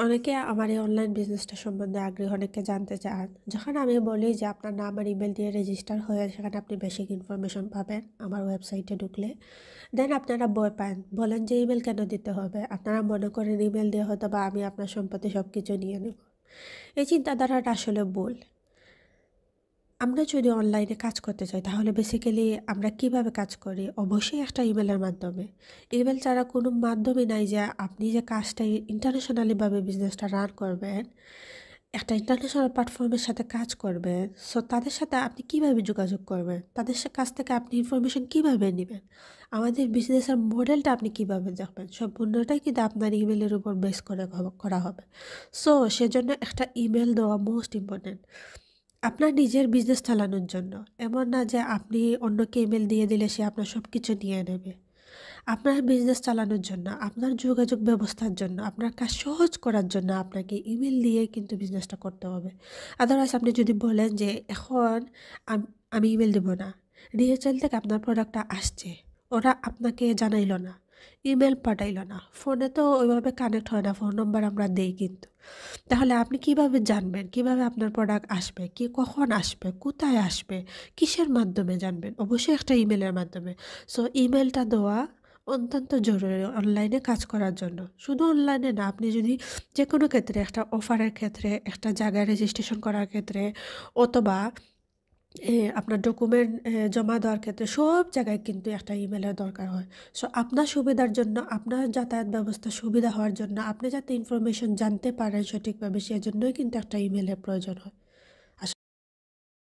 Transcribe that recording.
অনেকে আমার এই অনলাইন বিজনেসটা সম্বন্ধে আগ্রহী, অনেকে জানতে চান। যখন আমি বলি যে আপনার নাম আর ইমেল দিয়ে রেজিস্টার হয়ে সেখানে আপনি বেসিক ইনফরমেশন পাবেন আমার ওয়েবসাইটে ঢুকলে, দেন আপনারা ভয় পান, বলেন যে ইমেল কেন দিতে হবে? আপনারা মনে করেন ইমেল দিয়ে হয়তো বা আমি আপনার সম্পত্তি সব কিছু নিয়ে নেব। এই চিন্তাধারাটা আসলে ভুল। আমরা যদি অনলাইনে কাজ করতে চাই তাহলে বেসিক্যালি আমরা কিভাবে কাজ করি? অবশ্যই একটা ইমেলের মাধ্যমে। ইমেল ছাড়া কোনো মাধ্যমই নাই যে আপনি যে কাজটা ইন্টারন্যাশনালিভাবে বিজনেসটা রান করবেন, একটা ইন্টারন্যাশনাল প্ল্যাটফর্মের সাথে কাজ করবেন। সো তাদের সাথে আপনি কিভাবে যোগাযোগ করবেন? তাদের কাছ থেকে আপনি ইনফরমেশন কিভাবে নিবেন? আমাদের বিজনেসের মডেলটা আপনি কিভাবে দেখবেন? সম্পূর্ণটাই কিন্তু আপনার ইমেইলের উপর বেস করে করা হবে। সো সেজন্য একটা ইমেইল দেওয়া মোস্ট ইম্পোর্টেন্ট। আপনার নিজের বিজনেস চালানোর জন্য। এমন না যে আপনি অন্যকে ইমেইল দিয়ে দিলে সে আপনার সবকিছু নিয়ে নেবে। আপনার বিজনেস চালানোর জন্য, আপনার যোগাযোগ ব্যবস্থার জন্য, আপনার কাজ সহজ করার জন্য আপনাকে ইমেইল দিয়েই কিন্তু বিজনেসটা করতে হবে। আদারওয়াইজ আপনি যদি বলেন যে এখন আমি ইমেইল দিব না। ডিএচএল থেকে আপনার প্রোডাক্টটা আসছে। ওরা আপনাকে জানাইল না। ইমেইল পাঠাইল না। ফোনে তো ওইভাবে কানেক্ট হয় না। ফোন নম্বর আমরা দেই কিন্তু। তাহলে আপনি কিভাবে জানবেন? কিভাবে আপনার প্রোডাক্ট আসবে? কখন আসবে? কোথায় আসবে? কিসের মাধ্যমে জানবেন? অবশ্যই একটা ইমেইলের মাধ্যমে। সো ইমেইলটা দেওয়া অত্যন্ত জরুরি অনলাইনে কাজ করার জন্য। শুধু অনলাইনে না, আপনি যদি যেকোনো ক্ষেত্রে একটা অফারের ক্ষেত্রে, একটা জায়গায় রেজিস্ট্রেশন করার ক্ষেত্রে অথবা আপনার ডকুমেন্ট জমা দেওয়ার ক্ষেত্রে সব জায়গায় কিন্তু একটা ইমেইলের দরকার হয়। সো আপনার সুবিধার জন্য, আপনার যাতায়াত ব্যবস্থা সুবিধা হওয়ার জন্য, আপনি যাতে ইনফরমেশন জানতে পারেন সঠিকভাবে সেজন্যই কিন্তু একটা ইমেইলের প্রয়োজন হয়।